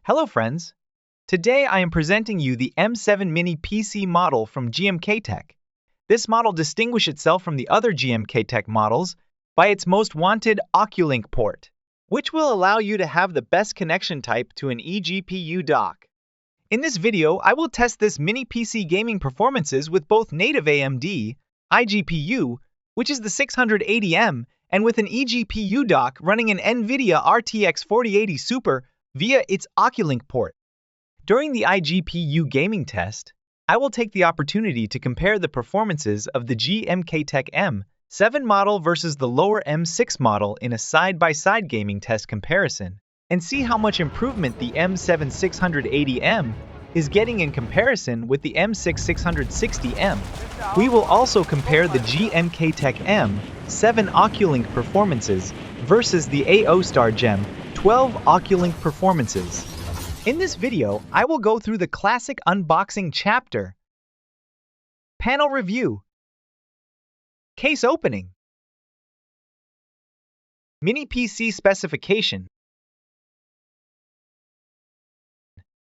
Hello friends! Today I am presenting you the M7 Mini PC model from GMKtec. This model distinguishes itself from the other GMKtec models by its most wanted Oculink port, which will allow you to have the best connection type to an eGPU dock. In this video, I will test this mini PC gaming performances with both native AMD IGPU, which is the 680M, and with an eGPU dock running an NVIDIA RTX 4080 Super via its Oculink port. During the IGPU gaming test, I will take the opportunity to compare the performances of the GMKtec M7 model versus the lower M6 model in a side-by-side gaming test comparison, and see how much improvement the M7 680M is getting in comparison with the M6 660M. We will also compare the GMKtec M7 Oculink performances versus the AOStar Gem 12 Oculink performances. In this video, I will go through the classic unboxing chapter, panel review, case opening, mini PC specification,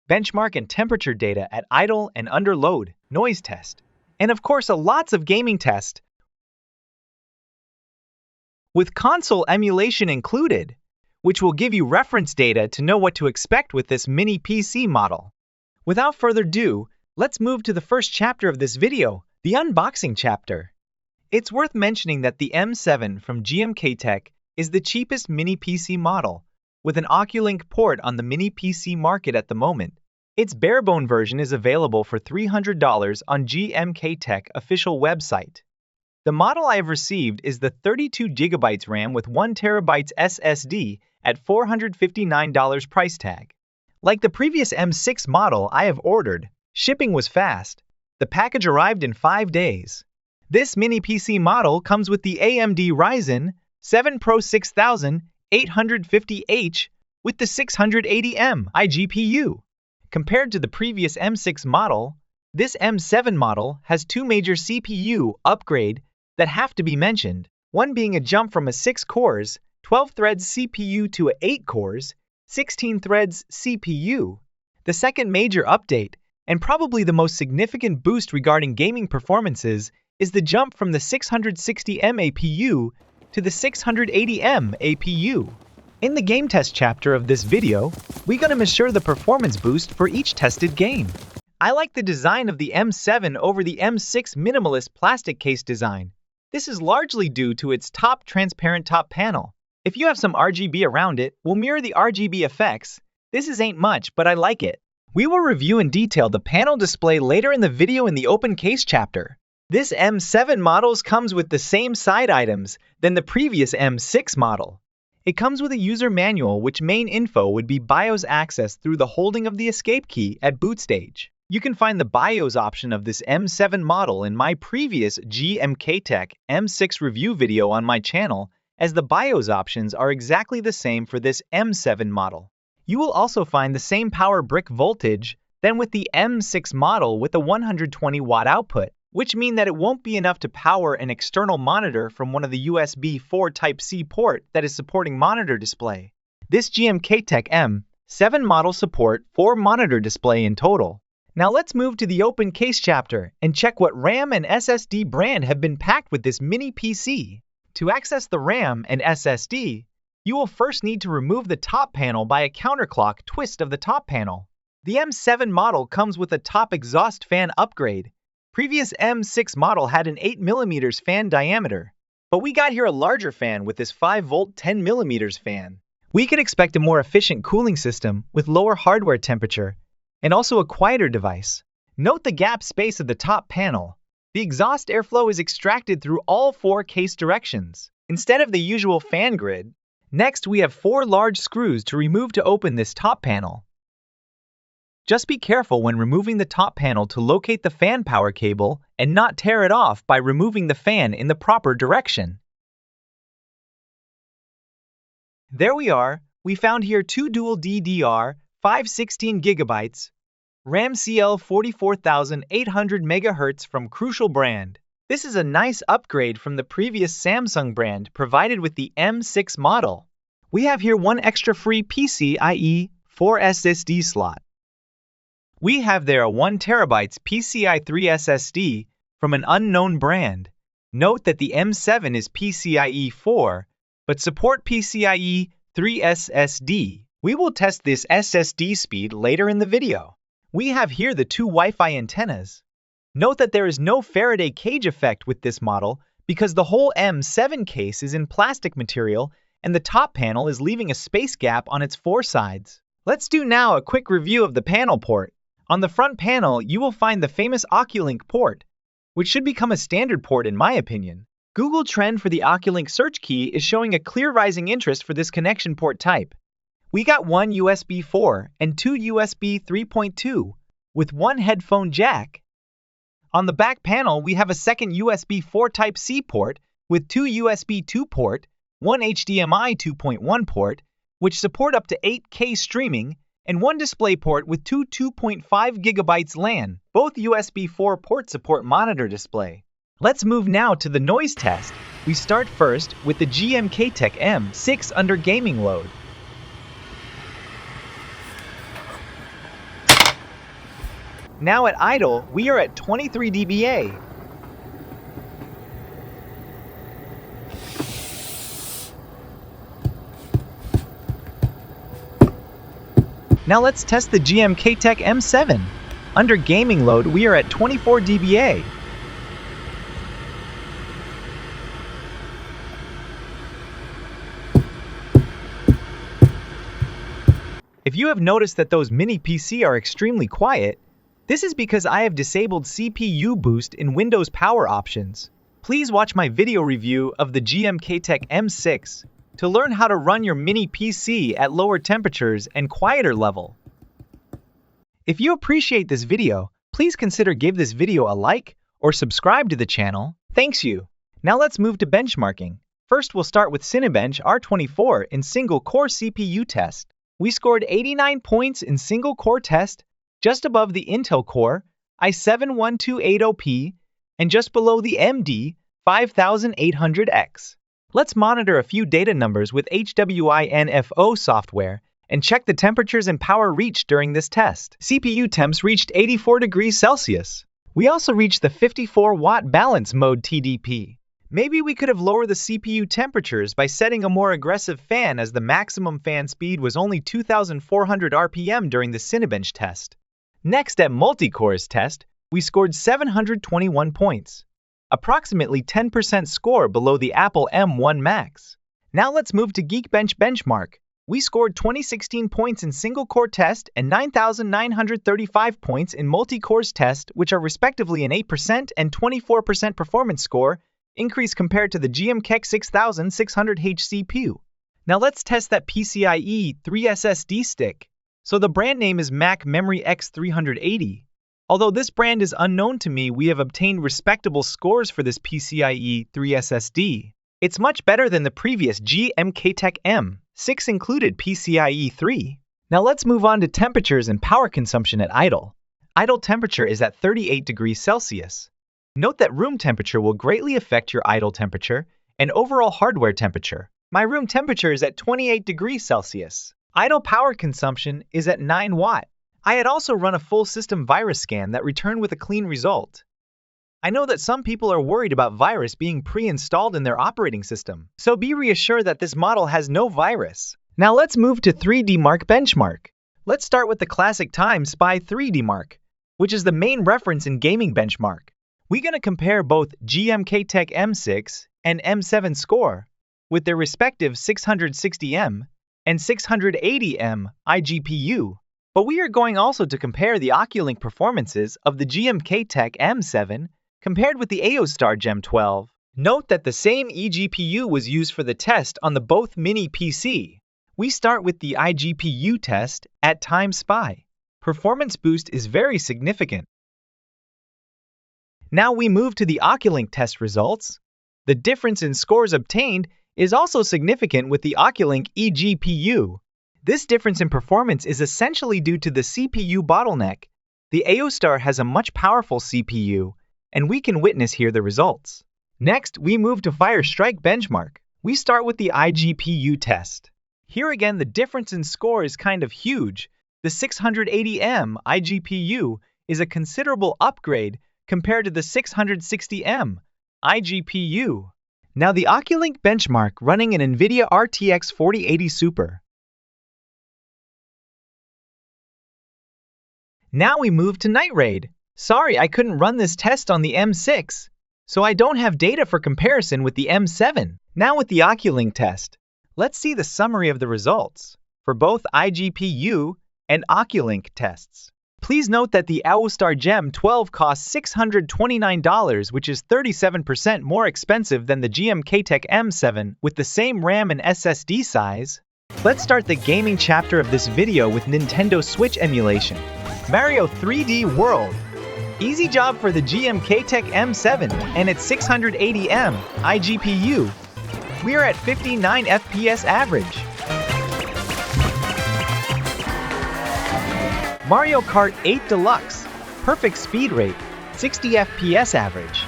benchmark and temperature data at idle and under load, noise test, and of course lots of gaming test with console emulation included, which will give you reference data to know what to expect with this mini PC model. Without further ado, let's move to the first chapter of this video, the unboxing chapter. It's worth mentioning that the M7 from GMKtec is the cheapest mini PC model, with an Oculink port on the mini PC market at the moment. Its barebone version is available for $300 on GMKtec official website. The model I have received is the 32GB RAM with 1TB SSD at $459 price tag. Like the previous M6 model I have ordered, shipping was fast. The package arrived in 5 days. This mini PC model comes with the AMD Ryzen 7 Pro 6850H with the 680M IGPU. Compared to the previous M6 model, this M7 model has two major CPU upgrades that have to be mentioned, one being a jump from a 6 cores, 12 threads CPU to a 8 cores, 16 threads CPU. The second major update, and probably the most significant boost regarding gaming performances, is the jump from the 660M APU to the 680M APU. In the game test chapter of this video, we're going to measure the performance boost for each tested game. I like the design of the M7 over the M6 minimalist plastic case design. This is largely due to its transparent top panel. If you have some RGB around it, we'll mirror the RGB effects. This ain't much, but I like it. We will review in detail the panel display later in the video in the open case chapter. This M7 model comes with the same side items than the previous M6 model. It comes with a user manual which main info would be BIOS access through the holding of the escape key at boot stage. You can find the BIOS option of this M7 model in my previous GMKtec M6 review video on my channel, as the BIOS options are exactly the same for this M7 model. You will also find the same power brick voltage than with the M6 model with a 120 watt output, which means that it won't be enough to power an external monitor from one of the USB 4 Type-C port that is supporting monitor display. This GMKtec M7 model support 4 monitor display in total. Now let's move to the open case chapter and check what RAM and SSD brand have been packed with this mini PC. To access the RAM and SSD, you will first need to remove the top panel by a counterclock twist of the top panel. The M7 model comes with a top exhaust fan upgrade. Previous M6 model had an 8mm fan diameter, but we got here a larger fan with this 5V 10mm fan. We could expect a more efficient cooling system with lower hardware temperature and also a quieter device. Note the gap space of the top panel. The exhaust airflow is extracted through all 4 case directions, instead of the usual fan grid. Next, we have 4 large screws to remove to open this top panel. Just be careful when removing the top panel to locate the fan power cable and not tear it off by removing the fan in the proper direction. There we are. We found here 2 dual DDR5 16GB RAM CL 44800 MHz from Crucial brand. This is a nice upgrade from the previous Samsung brand provided with the M6 model. We have here one extra free PCIe 4 SSD slot. We have there a 1 TB PCIe 3 SSD from an unknown brand. Note that the M7 is PCIe 4, but support PCIe 3 SSD. We will test this SSD speed later in the video. We have here the 2 Wi-Fi antennas. Note that there is no Faraday cage effect with this model because the whole M7 case is in plastic material and the top panel is leaving a space gap on its 4 sides. Let's do now a quick review of the panel port. On the front panel, you will find the famous Oculink port, which should become a standard port in my opinion. Google Trend for the Oculink search key is showing a clear rising interest for this connection port type. We got 1 USB 4 and 2 USB 3.2 with 1 headphone jack. On the back panel, we have a second USB 4 Type-C port with 2 USB 2 port, 1 HDMI 2.1 port, which support up to 8K streaming, and 1 display port with 2.5 GB LAN. Both USB 4 ports support monitor display. Let's move now to the noise test. We start first with the GMKtec M7 under gaming load. Now at idle, we are at 23 dBA. Now let's test the GMKtec M7. Under gaming load, we are at 24 dBA. If you have noticed that those mini PC are extremely quiet, this is because I have disabled CPU boost in Windows Power Options. Please watch my video review of the GMKtec M7 to learn how to run your mini PC at lower temperatures and quieter level. If you appreciate this video, please consider give this video a like or subscribe to the channel. Thanks you. Now let's move to benchmarking. First we'll start with Cinebench R24 in single-core CPU test. We scored 89 points in single-core test, just above the Intel Core i7-1280P and just below the MD 5800X. Let's monitor a few data numbers with HWI-NFO software and check the temperatures and power reached during this test. CPU temps reached 84 degrees Celsius. We also reached the 54-watt balance mode TDP. Maybe we could have lowered the CPU temperatures by setting a more aggressive fan as the maximum fan speed was only 2400 RPM during the Cinebench test. Next at multi-cores test, we scored 721 points, approximately 10% score below the Apple M1 Max. Now let's move to Geekbench benchmark. We scored 2016 points in single-core test and 9,935 points in multi-cores test, which are respectively an 8% and 24% performance score increase compared to the GMKtec 6600H CPU. Now let's test that PCIe 3 SSD stick. So the brand name is Mac Memory X380. Although this brand is unknown to me, we have obtained respectable scores for this PCIe 3 SSD. It's much better than the previous GMKtec M6 included PCIe 3. Now let's move on to temperatures and power consumption at idle. Idle temperature is at 38 degrees Celsius. Note that room temperature will greatly affect your idle temperature and overall hardware temperature. My room temperature is at 28 degrees Celsius. Idle power consumption is at 9 watt. I had also run a full system virus scan that returned with a clean result. I know that some people are worried about virus being pre-installed in their operating system, so be reassured that this model has no virus. Now let's move to 3D Mark benchmark. Let's start with the classic Time Spy 3D Mark, which is the main reference in gaming benchmark. We're going to compare both GMKtec M6 and M7 score with their respective 660M and 680M IGPU. But we are going also to compare the Oculink performances of the GMKtec M7 compared with the Aostar Gem 12. Note that the same eGPU was used for the test on the both mini PC. We start with the iGPU test at Time Spy. Performance boost is very significant. Now we move to the Oculink test results. The difference in scores obtained is also significant with the Oculink eGPU. This difference in performance is essentially due to the CPU bottleneck. The Aostar has a much powerful CPU, and we can witness here the results. Next, we move to Fire Strike benchmark. We start with the iGPU test. Here again, the difference in score is kind of huge. The 680M IGPU is a considerable upgrade compared to the 660M IGPU. Now the Oculink benchmark running an NVIDIA RTX 4080 Super. Now we move to Night Raid. Sorry, I couldn't run this test on the M6, so I don't have data for comparison with the M7. Now with the Oculink test, let's see the summary of the results for both IGPU and Oculink tests. Please note that the AOStar Gem 12 costs $629, which is 37% more expensive than the GMKtec M7 with the same RAM and SSD size. Let's start the gaming chapter of this video with Nintendo Switch emulation. Mario 3D World. Easy job for the GMKtec M7 and its 680M IGPU. We are at 59 FPS average. Mario Kart 8 Deluxe. Perfect speed rate, 60 FPS average.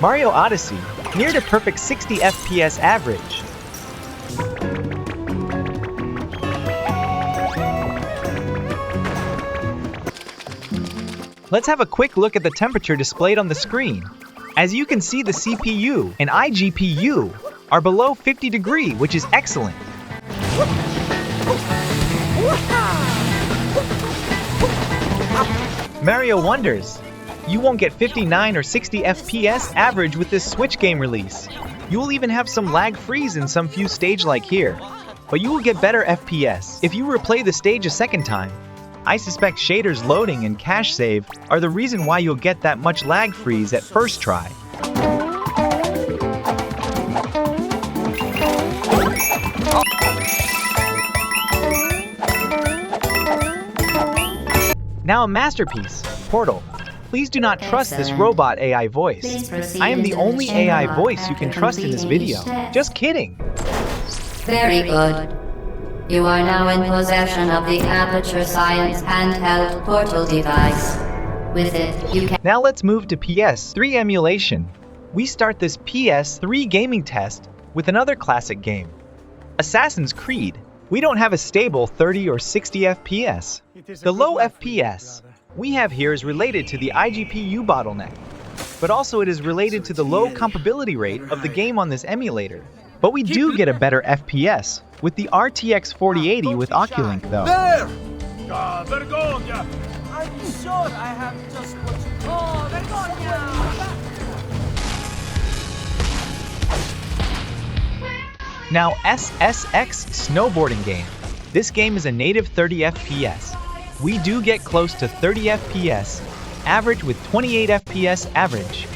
Mario Odyssey. Near to perfect 60 FPS average. Let's have a quick look at the temperature displayed on the screen. As you can see, the CPU and IGPU are below 50 degrees, which is excellent. Mario Wonders. You won't get 59 or 60 FPS average with this Switch game release. You will even have some lag freeze in some few stage like here, but you will get better FPS if you replay the stage a second time. I suspect shaders loading and cache save are the reason why you'll get that much lag freeze at first try. Now a masterpiece, Portal. Please do not trust this robot AI voice. I am the only AI voice you can trust in this video. Just kidding. Very good. You are now in possession of the Aperture Science handheld Portal device. With it, you can... Now let's move to PS3 Emulation. We start this PS3 gaming test with another classic game, Assassin's Creed. We don't have a stable 30 or 60 FPS. The low FPS we have here is related to the IGPU bottleneck, but also it is related to the low compatibility rate of the game on this emulator. But we do get a better FPS with the RTX 4080 with Oculink though. There! Vergogna! I'm sure I have just what you... Oh, vergogna! Now SSX snowboarding game. This game is a native 30 FPS. We do get close to 30 FPS, average with 28 FPS average.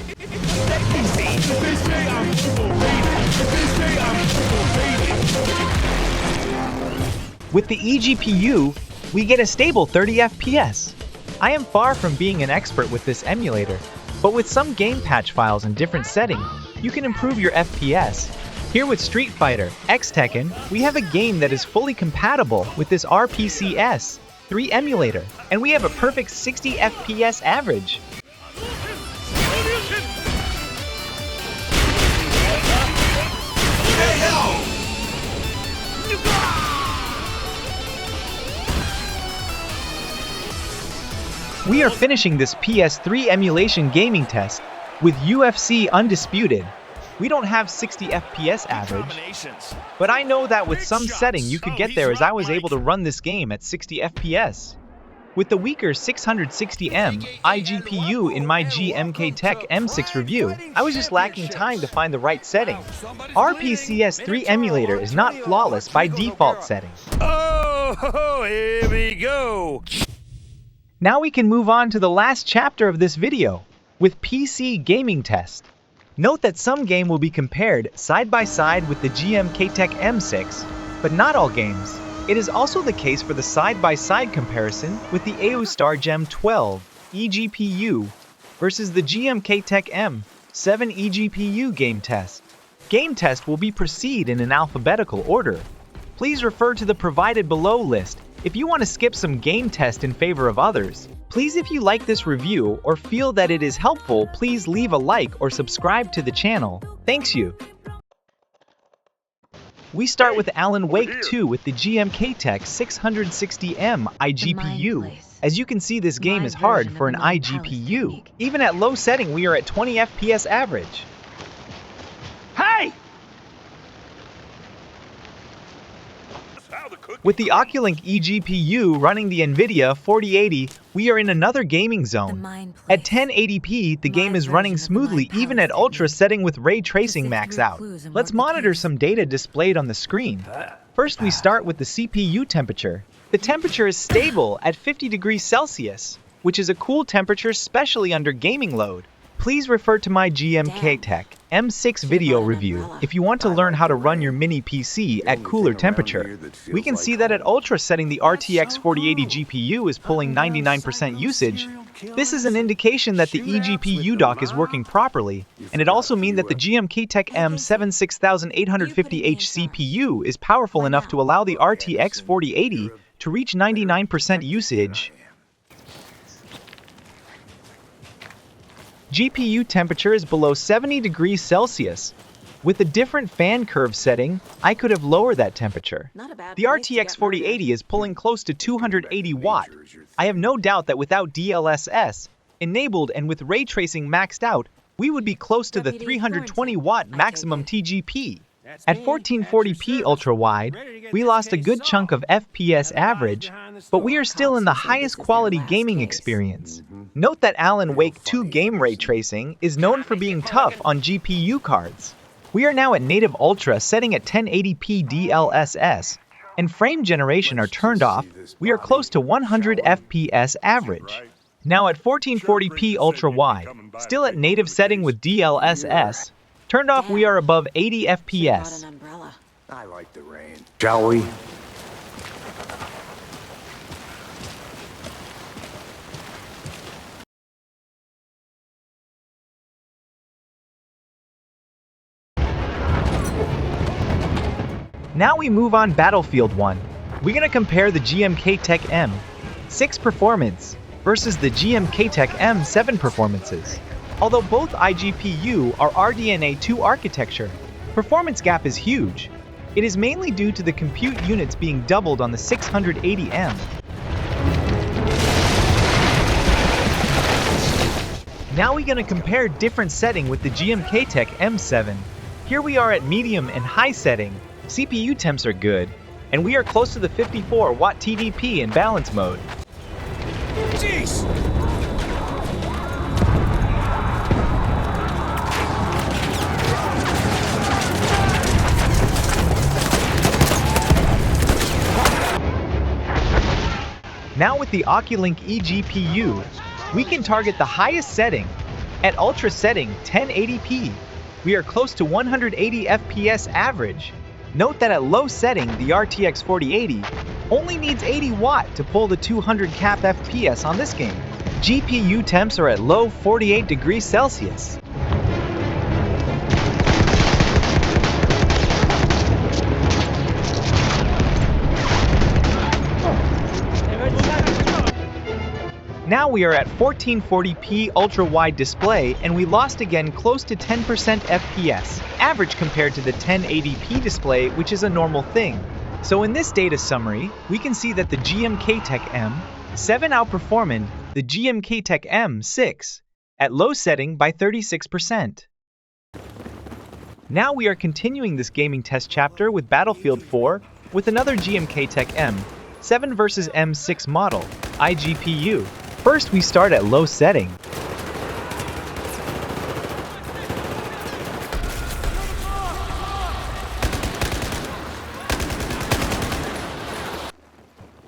With the eGPU, we get a stable 30 FPS. I am far from being an expert with this emulator, but with some game patch files in different settings, you can improve your FPS. Here with Street Fighter X Tekken, we have a game that is fully compatible with this RPCS 3 emulator, and we have a perfect 60 FPS average. We are finishing this PS3 emulation gaming test with UFC Undisputed. We don't have 60 FPS average, but I know that with some setting you could get there, as I was able to run this game at 60 FPS. With the weaker 660M IGPU in my GMKtec M6 review, I was just lacking time to find the right setting. RPCS 3 emulator is not flawless by default setting. Oh, here we go! Now we can move on to the last chapter of this video, with PC gaming test. Note that some game will be compared side by side with the GMKtec M6, but not all games. It is also the case for the side-by-side comparison with the AOStar Gem 12 eGPU versus the GMKtec M7 eGPU game test. Game test will be proceed in an alphabetical order. Please refer to the provided below list If you want to skip some game test in favor of others, please, if you like this review or feel that it is helpful, please leave a like or subscribe to the channel. Thanks you. We start with Alan Wake 2 with the GMKtec 660M IGPU. As you can see, this game is hard for an IGPU. Even at low setting, we are at 20 FPS average. Hey! With the Oculink EGPU running the NVIDIA 4080, we are in another gaming zone. At 1080p, the game is running smoothly even at ultra setting with ray tracing maxed out. Let's monitor some data displayed on the screen. First, we start with the CPU temperature. The temperature is stable at 50 degrees Celsius, which is a cool temperature especially under gaming load. Please refer to my GMKtec M6 video review if you want to learn how to run your mini PC at cooler temperature. We can see that at ultra setting the RTX 4080 GPU is pulling 99% usage. This is an indication that the eGPU dock is working properly, and it also means that the GMKtec M7 6850H CPU is powerful enough to allow the RTX 4080 to reach 99% usage. GPU temperature is below 70 degrees Celsius. With a different fan curve setting, I could have lowered that temperature. The RTX 4080 is pulling close to 280 watt. I have no doubt that without DLSS enabled and with ray tracing maxed out, we would be close to the 320 watt maximum TGP. At 1440p ultra-wide, we lost a good chunk of FPS average, but we are still in the highest quality gaming experience. Note that Alan Wake 2 game ray tracing is known for being tough on GPU cards. We are now at native ultra setting at 1080p DLSS, and frame generation are turned off. We are close to 100 FPS average. Now at 1440p ultra-wide, still at native setting with DLSS, turned off, we are above 80 FPS. I like the rain. Shall we? Now we move on Battlefield 1. We're gonna compare the GMKtec M6 performance versus the GMKtec M7 performances. Although both iGPU are RDNA 2 architecture, performance gap is huge. It is mainly due to the compute units being doubled on the 680M. Now we're gonna compare different setting with the GMKtec M7. Here we are at medium and high setting. CPU temps are good, and we are close to the 54 watt TDP in balance mode. Jeez! Now with the Oculink eGPU, we can target the highest setting. At ultra setting 1080p, we are close to 180 FPS average. Note that at low setting, the RTX 4080 only needs 80 watt to pull the 200 cap FPS on this game. GPU temps are at low 48 degrees Celsius. Now we are at 1440p ultra-wide display, and we lost again close to 10% FPS average compared to the 1080p display, which is a normal thing. So in this data summary, we can see that the GMKtec M7 outperformed the GMKtec M6 at low setting by 36%. Now we are continuing this gaming test chapter with Battlefield 4 with another GMKtec M7 versus M6 model, IGPU. First, we start at low setting.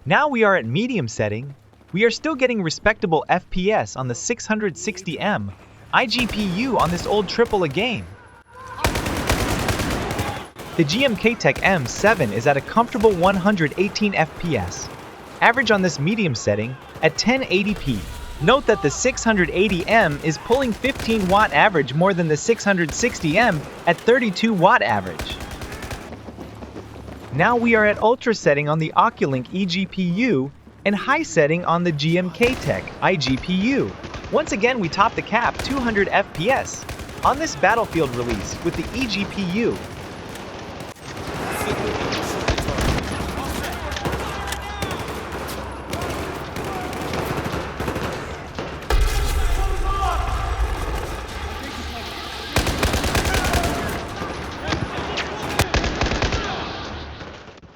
Now we are at medium setting. We are still getting respectable FPS on the 660M IGPU on this old AAA game. The GMKtec M7 is at a comfortable 118 FPS. Average on this medium setting at 1080p. Note that the 680M is pulling 15 watt average more than the 660M at 32 watt average. Now we are at ultra setting on the Oculink eGPU and high setting on the GMKtec IGPU. Once again, we top the cap 200 FPS on this Battlefield release with the eGPU.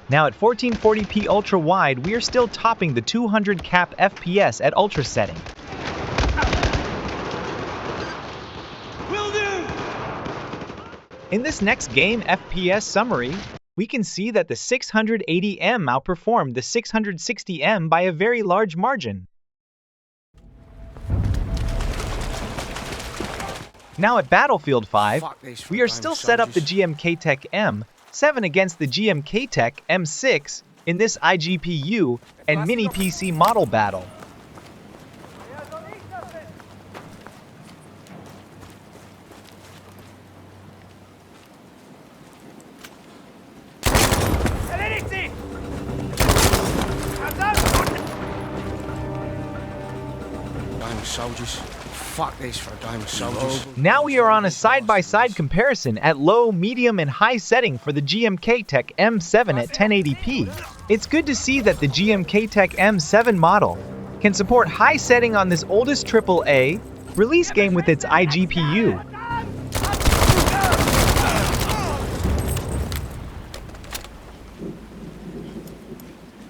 Now at 1440p ultra wide, we are still topping the 200 cap FPS at ultra setting. In this next game FPS summary, we can see that the 680M outperformed the 660M by a very large margin. Now at Battlefield 5, we are still set up the GMKtec M7 against the GMKtec M6 in this IGPU and mini PC model battle. Soldiers. Fuck this for diamond soldiers. Now we are on a side-by-side comparison at low, medium, and high setting for the GMKtec M7 at 1080p. It's good to see that the GMKtec M7 model can support high setting on this oldest AAA release game with its IGPU.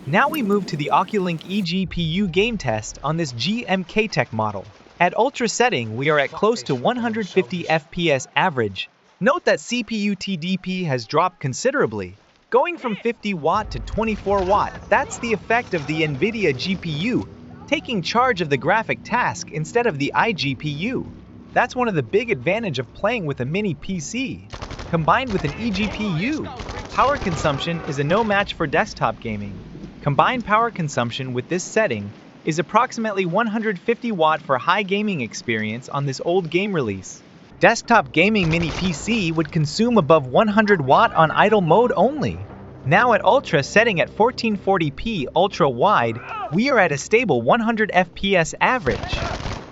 Now we move to the Oculink eGPU game test on this GMKtec model. At ultra setting, we are at close to 150 FPS average. Note that CPU TDP has dropped considerably, going from 50 watt to 24 watt. That's the effect of the NVIDIA GPU taking charge of the graphic task instead of the iGPU. That's one of the big advantages of playing with a mini PC. Combined with an eGPU, power consumption is a no match for desktop gaming. Combined power consumption with this setting is approximately 150 watt for high gaming experience on this old game release. Desktop gaming mini PC would consume above 100 watt on idle mode only. Now at ultra setting at 1440p ultra wide, we are at a stable 100 FPS average.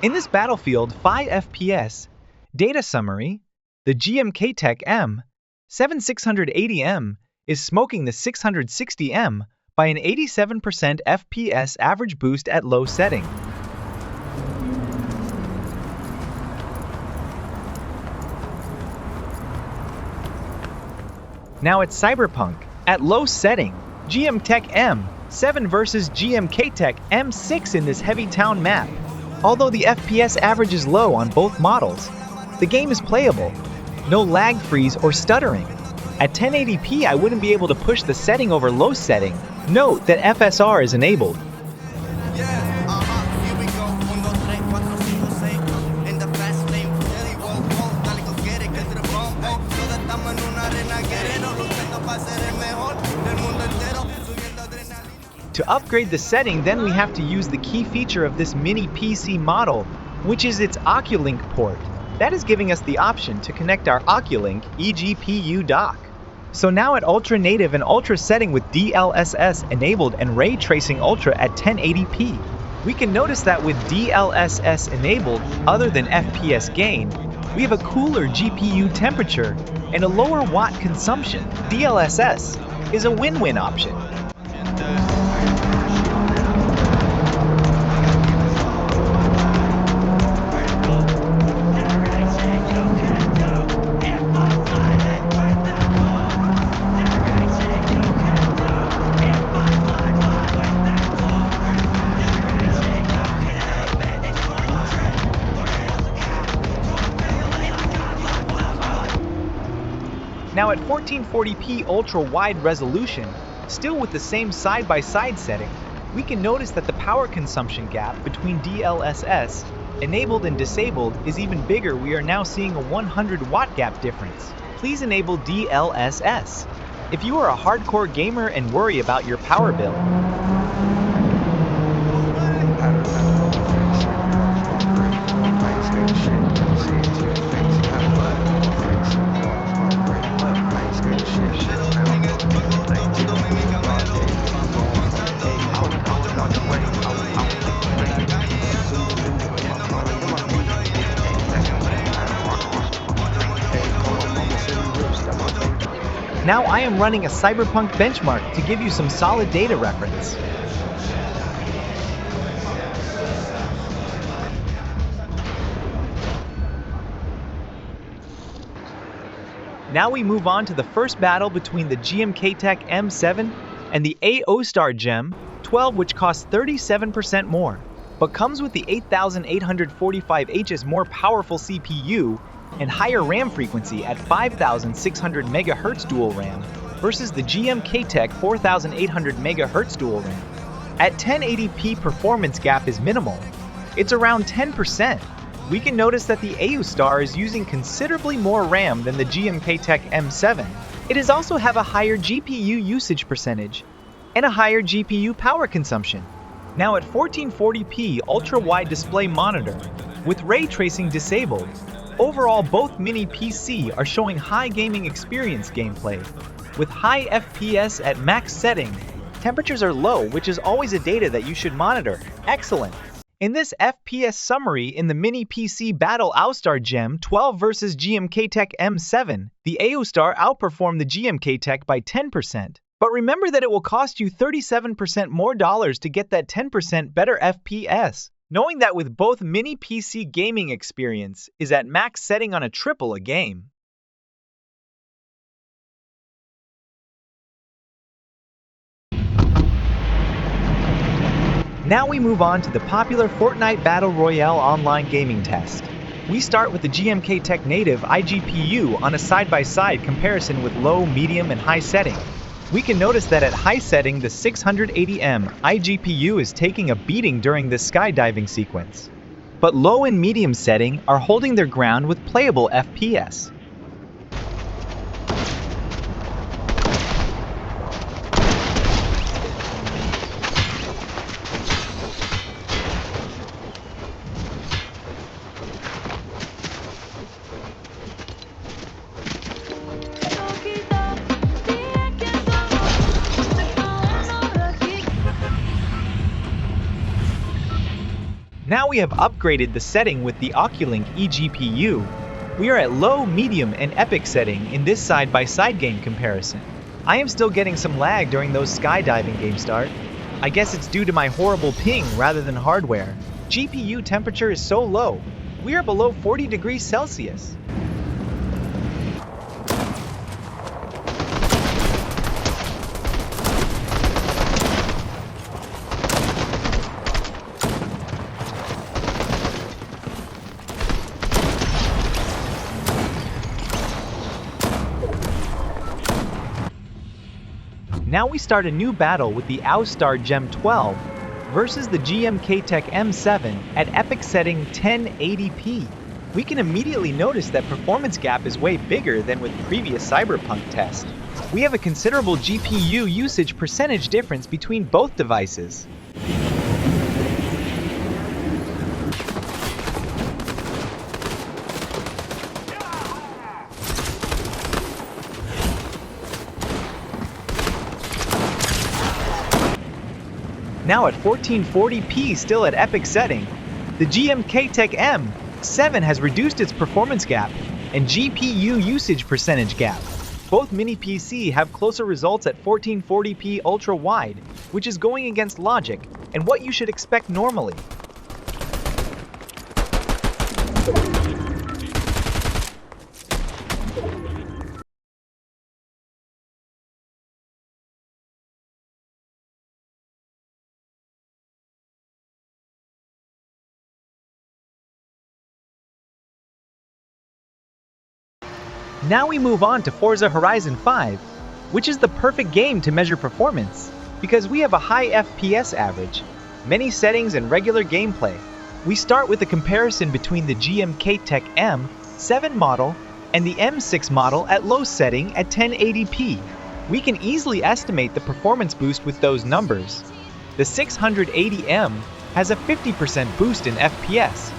In this Battlefield 5 FPS data summary, the GMKtec M7 680M is smoking the 660M by an 87% FPS average boost at low setting. Now at Cyberpunk, at low setting, GMTec M7 versus GMKtec M6 in this heavy town map. Although the FPS average is low on both models, the game is playable. No lag freeze or stuttering. At 1080p, I wouldn't be able to push the setting over low setting. Note that FSR is enabled. To upgrade the setting, then we have to use the key feature of this mini PC model, which is its Oculink port. That is giving us the option to connect our Oculink eGPU dock. So now at Ultra Native and Ultra setting with DLSS enabled and Ray Tracing Ultra at 1080p, we can notice that with DLSS enabled, other than FPS gain, we have a cooler GPU temperature and a lower watt consumption. DLSS is a win-win option. Now at 1440p ultra-wide resolution, still with the same side-by-side setting, we can notice that the power consumption gap between DLSS enabled and disabled is even bigger. We are now seeing a 100 watt gap difference. Please enable DLSS if you are a hardcore gamer and worry about your power bill. Now I am running a Cyberpunk benchmark to give you some solid data reference. Now we move on to the first battle between the GMKtec M7 and the AO-Star Gem 12, which costs 37% more, but comes with the 8845H's more powerful CPU and higher RAM frequency at 5600 MHz dual RAM versus the GMKtec 4800 MHz dual RAM. At 1080p, performance gap is minimal. It's around 10%. We can notice that the AO-Star is using considerably more RAM than the GMKtec M7. It does also have a higher GPU usage percentage and a higher GPU power consumption. Now at 1440p ultra-wide display monitor with ray tracing disabled, overall both mini PC are showing high gaming experience gameplay with high FPS at max setting. Temperatures are low, which is always a data that you should monitor. Excellent. In this FPS summary in the mini PC battle AO-Star Gem 12 versus GMKtec M7, the AO-Star outperformed the GMKtec by 10%. But remember that it will cost you 37% more dollars to get that 10% better FPS. Knowing that with both mini PC gaming experience is at max setting on a triple a game. Now we move on to the popular Fortnite Battle Royale online gaming test. We start with the GMKtec native IGPU on a side-by-side comparison with low, medium, and high setting. We can notice that at high setting, the 680M IGPU is taking a beating during this skydiving sequence. But low and medium setting are holding their ground with playable FPS. Now we have upgraded the setting with the Oculink EGPU. We are at low, medium, and epic setting in this side-by-side game comparison. I am still getting some lag during those skydiving game start. I guess it's due to my horrible ping rather than hardware. GPU temperature is so low. We are below 40 degrees Celsius. Now we start a new battle with the AO-Star Gem 12 versus the GMKtec M7 at epic setting 1080p. We can immediately notice that performance gap is way bigger than with previous Cyberpunk tests. We have a considerable GPU usage percentage difference between both devices. Now at 1440p, still at epic setting, the GMKtec M7 has reduced its performance gap and GPU usage percentage gap. Both mini PC have closer results at 1440p ultra wide, which is going against logic and what you should expect normally. Now we move on to Forza Horizon 5, which is the perfect game to measure performance, because we have a high FPS average, many settings and regular gameplay. We start with a comparison between the GMKtec M7 model and the M6 model at low setting at 1080p. We can easily estimate the performance boost with those numbers. The 680M has a 50% boost in FPS,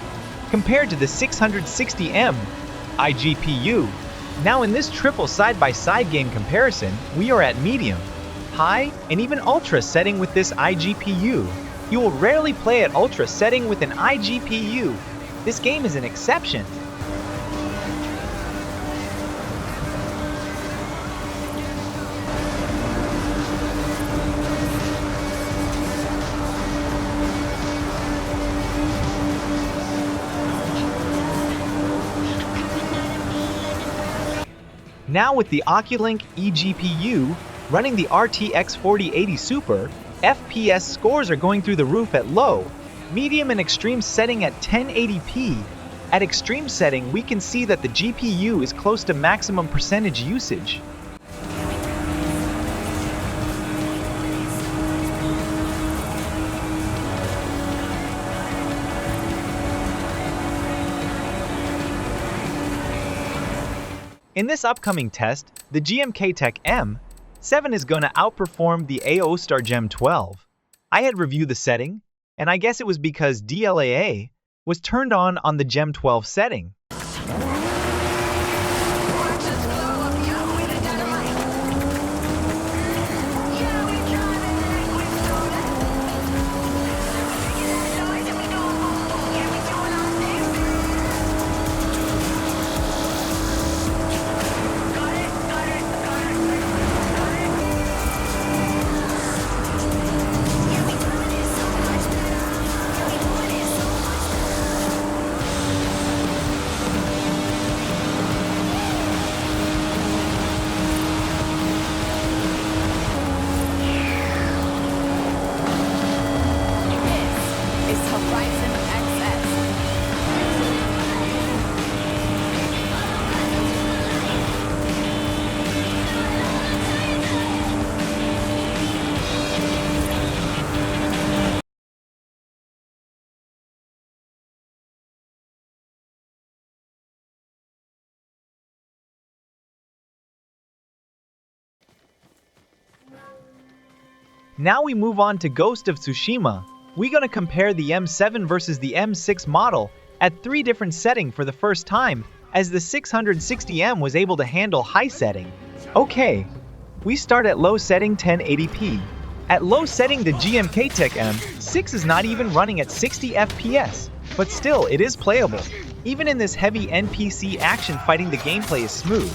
compared to the 660M IGPU. Now in this triple side-by-side game comparison, we are at medium, high, and even ultra setting with this IGPU. You will rarely play at ultra setting with an IGPU. This game is an exception. Now with the Oculink eGPU running the RTX 4080 Super, FPS scores are going through the roof at low, medium and extreme setting at 1080p. At extreme setting, we can see that the GPU is close to maximum percentage usage. In this upcoming test, the GMKtec M7 is going to outperform the AOStar Gem 12. I had reviewed the setting, and I guess it was because DLAA was turned on the Gem 12 setting. Now we move on to Ghost of Tsushima. We're gonna compare the M7 versus the M6 model at 3 different settings for the first time, as the 660M was able to handle high setting. Okay, we start at low setting 1080p. At low setting, the GMKtec M6 is not even running at 60 FPS, but still it is playable. Even in this heavy NPC action fighting, the gameplay is smooth.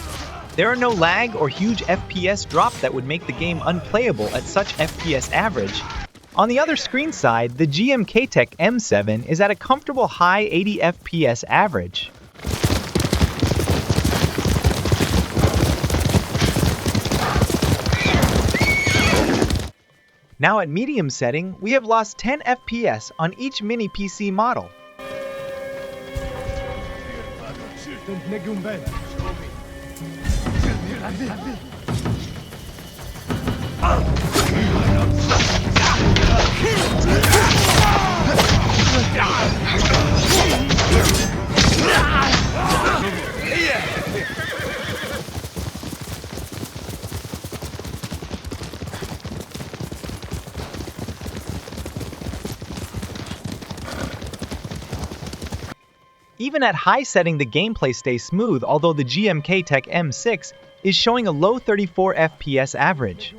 There are no lag or huge FPS drop that would make the game unplayable at such FPS average. On the other screen side, the GMKtec M7 is at a comfortable high 80 FPS average. Now at medium setting, we have lost 10 FPS on each mini PC model. Even at high setting, the gameplay stays smooth, although the GMKtec M6 is showing a low 34 FPS average.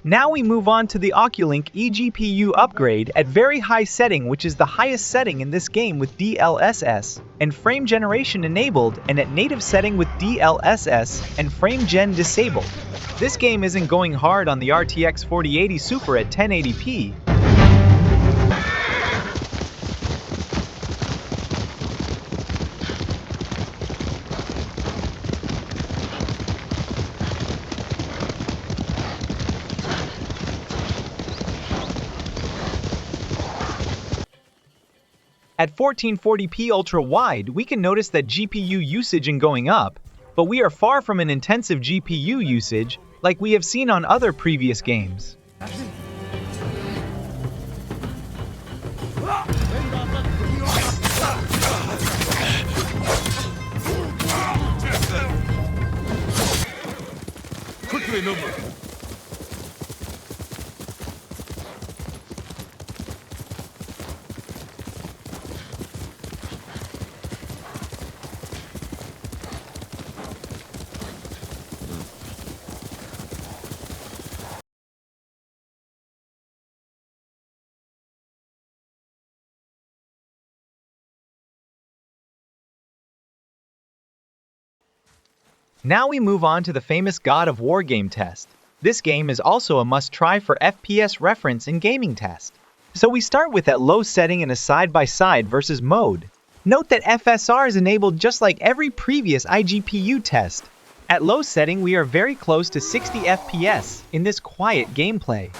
Now we move on to the Oculink eGPU upgrade at very high setting, which is the highest setting in this game with DLSS and frame generation enabled, and at native setting with DLSS and frame gen disabled. This game isn't going hard on the RTX 4080 Super at 1080p. At 1440p ultra-wide, we can notice that GPU usage is going up, but we are far from an intensive GPU usage like we have seen on other previous games. Quickly, Noble. Now we move on to the famous God of War game test. This game is also a must-try for FPS reference in gaming test. So we start with at low setting in a side-by-side versus mode. Note that FSR is enabled just like every previous IGPU test. At low setting, we are very close to 60 FPS in this quiet gameplay.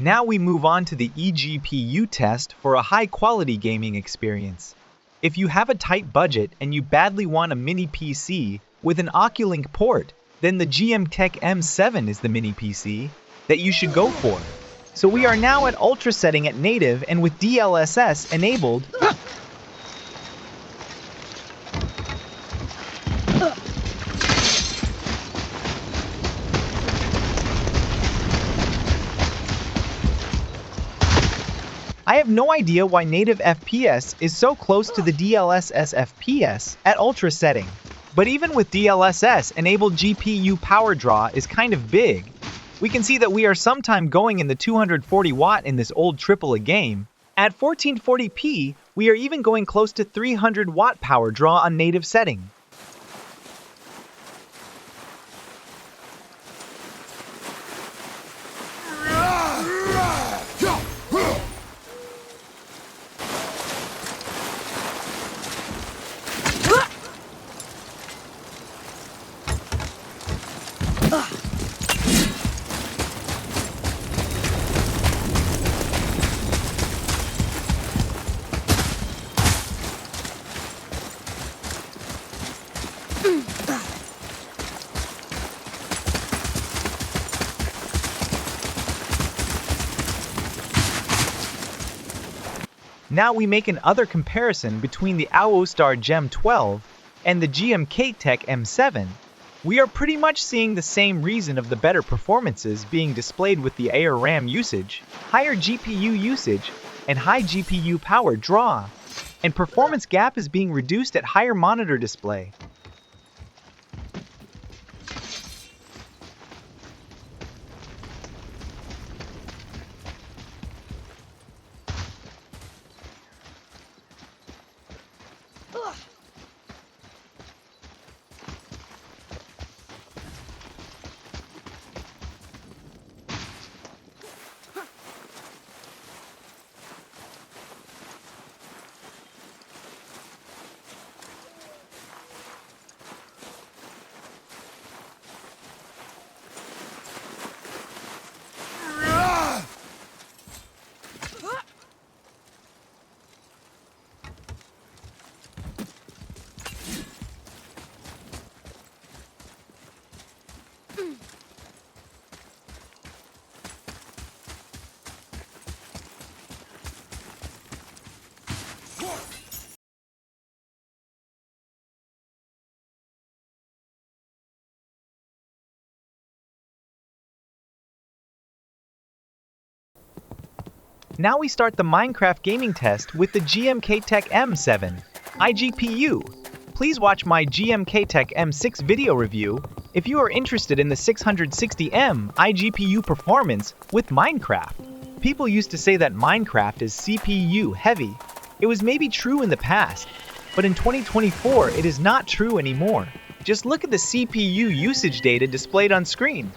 Now we move on to the eGPU test for a high-quality gaming experience. If you have a tight budget and you badly want a mini PC with an Oculink port, then the GMKtec M7 is the mini PC that you should go for. So we are now at ultra setting at native and with DLSS enabled. I have no idea why native FPS is so close to the DLSS FPS at ultra setting. But even with DLSS, enabled GPU power draw is kind of big. We can see that we are sometime going in the 240 watt in this old AAA game. At 1440p, we are even going close to 300 watt power draw on native setting. Now we make an other comparison between the AOStar Gem 12 and the GMKtec M7. We are pretty much seeing the same reason of the better performances being displayed with the higher RAM usage, higher GPU usage, and high GPU power draw, and performance gap is being reduced at higher monitor display. Now we start the Minecraft gaming test with the GMKtec M7 IGPU. Please watch my GMKtec M6 video review if you are interested in the 660M IGPU performance with Minecraft. People used to say that Minecraft is CPU heavy. It was maybe true in the past, but in 2024 it is not true anymore. Just look at the CPU usage data displayed on screen.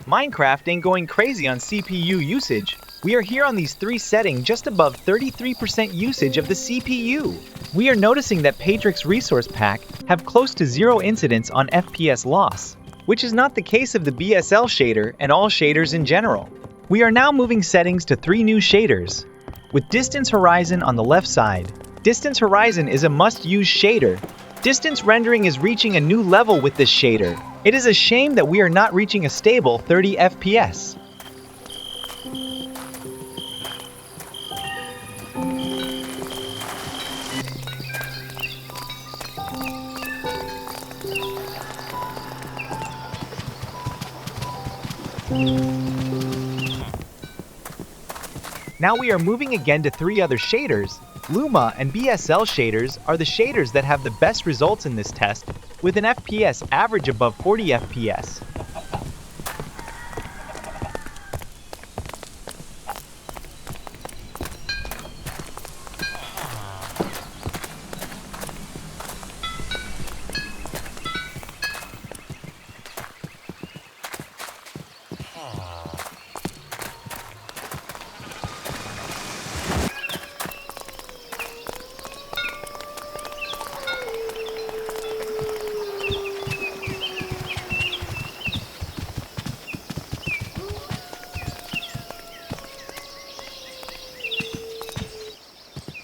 Minecraft ain't going crazy on CPU usage. We are here on these three settings just above 33% usage of the CPU. We are noticing that Patrick's resource pack have close to zero incidents on FPS loss, which is not the case of the BSL shader and all shaders in general. We are now moving settings to 3 new shaders. With Distance Horizon on the left side, Distance Horizon is a must-use shader. Distance rendering is reaching a new level with this shader. It is a shame that we are not reaching a stable 30 FPS. Now we are moving again to 3 other shaders. Luma and BSL shaders are the shaders that have the best results in this test, with an FPS average above 40 FPS.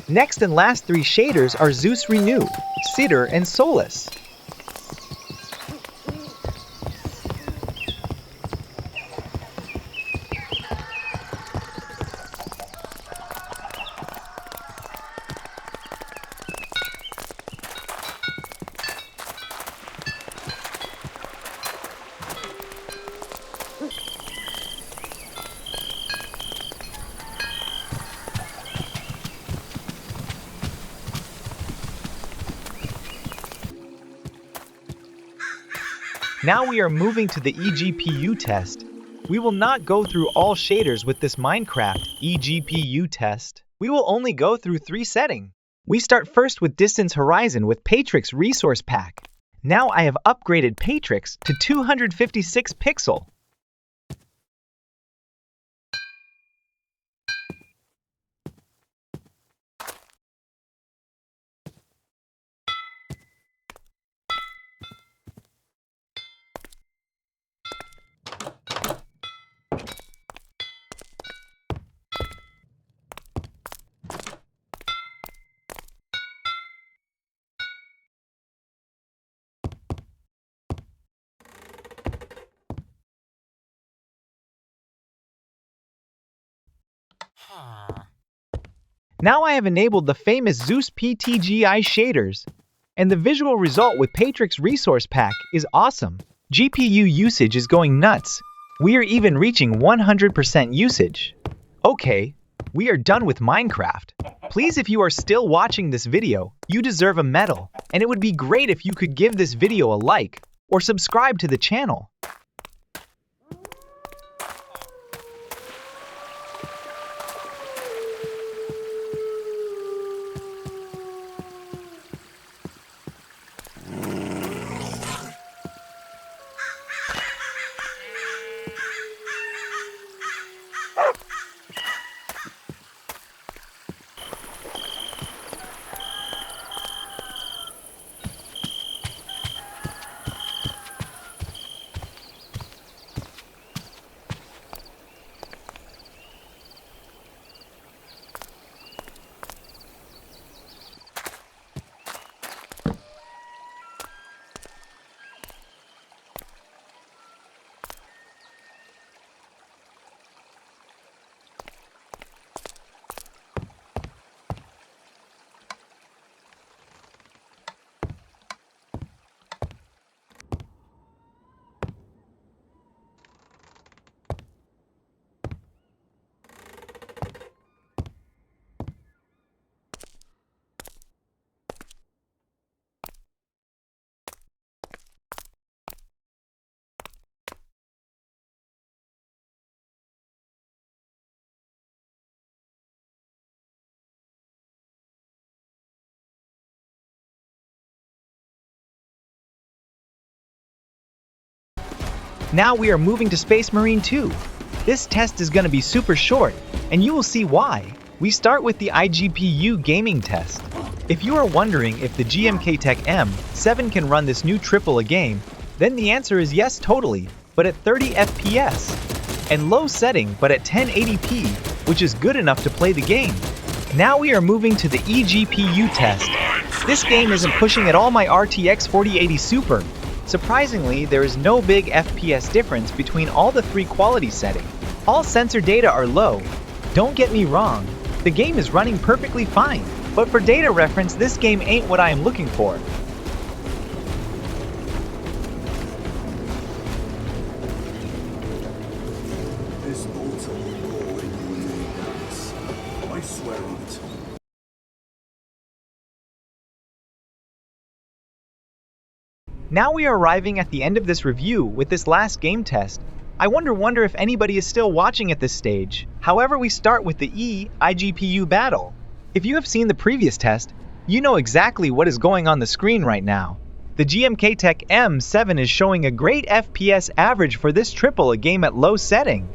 Next and last 3 shaders are Zeus Renew, Sitter, and Solus. Now we are moving to the eGPU test. We will not go through all shaders with this Minecraft eGPU test. We will only go through 3 settings. We start first with Distance Horizon with Patrick's resource pack. Now I have upgraded Patrick's to 256 pixel. Now I have enabled the famous Zeus PTGI shaders, and the visual result with Patrick's resource pack is awesome. GPU usage is going nuts. We are even reaching 100% usage. Okay, we are done with Minecraft. Please, if you are still watching this video, you deserve a medal, and it would be great if you could give this video a like or subscribe to the channel. Now we are moving to Space Marine 2. This test is going to be super short, and you will see why. We start with the IGPU gaming test. If you are wondering if the GMKtec M7 can run this new AAA game, then the answer is yes, totally, but at 30 FPS, and low setting but at 1080p, which is good enough to play the game. Now we are moving to the eGPU test. This game isn't pushing at all my RTX 4080 Super. Surprisingly, there is no big FPS difference between all the three quality settings. All sensor data are low. Don't get me wrong, the game is running perfectly fine, but for data reference, this game ain't what I am looking for. This altar will go in your hands. I swear on it. Now we are arriving at the end of this review with this last game test. I wonder if anybody is still watching at this stage. However, we start with the eGPU battle. If you have seen the previous test, you know exactly what is going on the screen right now. The GMKtec M7 is showing a great FPS average for this AAA game at low setting.